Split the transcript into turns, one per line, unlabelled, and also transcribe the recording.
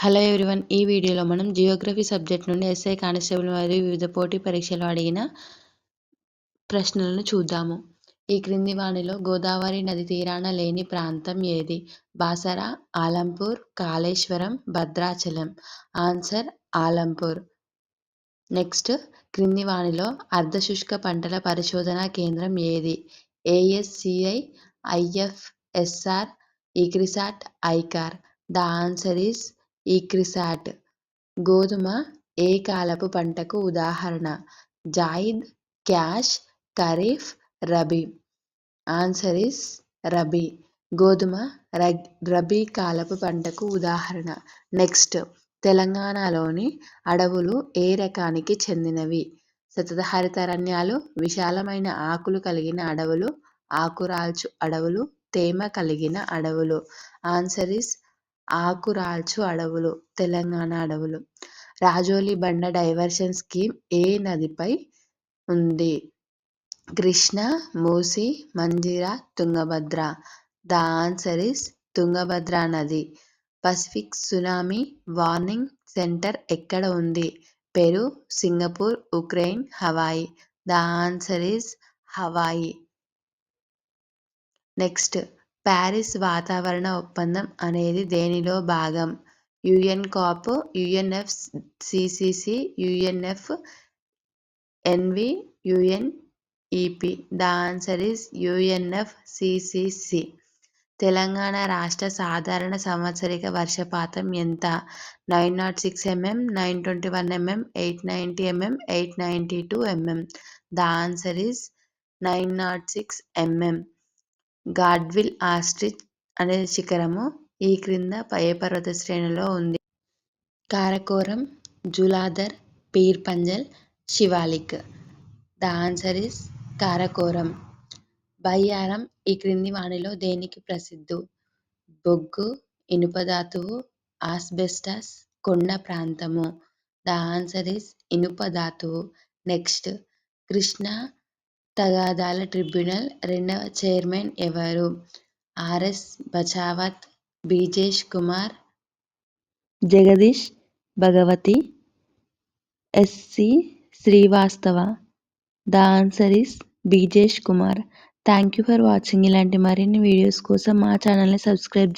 Hello everyone, ఈ వీడియోలో మనం జియోగ్రఫీ సబ్జెక్ట్ నుండి ఎస్ఐ కానిస్టేబుల్ మరియు వివిధ పోటీ పరీక్షలు అడిగిన ప్రశ్నలను చూద్దాము. ఈ క్రింది వానిలో గోదావరి నది తీరాన లేని ప్రాంతం ఏది? బాసర, ఆలంపూర్, కాళేశ్వరం, భద్రాచలం. ఆన్సర్ ఆలంపూర్. నెక్స్ట్, క్రింది వానిలో అర్ధశుష్క పంటల పరిశోధనా కేంద్రం ఏది? ASCI, IFSR, ICRISAT, ICAR. The answer is ICRISAT. గోధుమ ఏ కాలపు పంటకు ఉదాహరణ? Zaid, cash, Kharif, Rabi. Answer is Rabi. గోధుమ రబీ కాలపు పంటకు ఉదాహరణ. నెక్స్ట్, తెలంగాణలోని అడవులు ఏ రకానికి చెందినవి? శతహరితారణ్యాలు, విశాలమైన ఆకులు కలిగిన అడవులు, ఆకురాల్చు అడవులు, తేమ కలిగిన అడవులు. ఆన్సర్ ఈస్ ఆకురాల్చు అడవులు, తెలంగాణ అడవులు. రాజోలి బండ డైవర్షన్ స్కీమ్ ఏ నదిపై ఉంది? Krishna, Musi, Manjira, Tungabhadra. The answer is Tungabhadra నది. పసిఫిక్ సునామీ వార్నింగ్ సెంటర్ ఎక్కడ ఉంది? Peru, Singapore, Ukraine, Hawaii. The answer is Hawaii. Next, Paris వాతావరణ ఒప్పందం అనేది దేనిలో భాగం? UN COP, UNFCCC, UNFNV, UNEP. The answer is UNFCCC. Telangana రాష్ట్ర సాధారణ సంవత్సరిక వర్షపాతం ఎంత? 906 mm, 921 mm, 890 mm, 892 mm. The answer is 906 mm. Godwin Austen అనే శిఖరము ఈ క్రింద ఏ పర్వత శ్రేణిలో ఉంది? Karakoram, Dhauladhar, Pir Panjal, Shivalik. The answer is Karakoram. Bayyaram ఈ క్రింది వానిలో దేనికి ప్రసిద్ధు? బొగ్గు, ఇనుప ధాతువు, ఆస్బెస్టాస్, కొండ ప్రాంతము. ద ఆన్సర్ ఈస్ ఇనుప ధాతువు. నెక్స్ట్, కృష్ణా తగాదాల ట్రిబ్యునల్ రెండవ చైర్మన్ ఎవరు? RS Bachawat, Brijesh Kumar, Jagdish Bhagwati, SC Srivastava. The answer is Brijesh Kumar. Thank you for watching. ఇలాంటి మరిన్ని వీడియోస్ కోసం మా ఛానల్ని సబ్స్క్రైబ్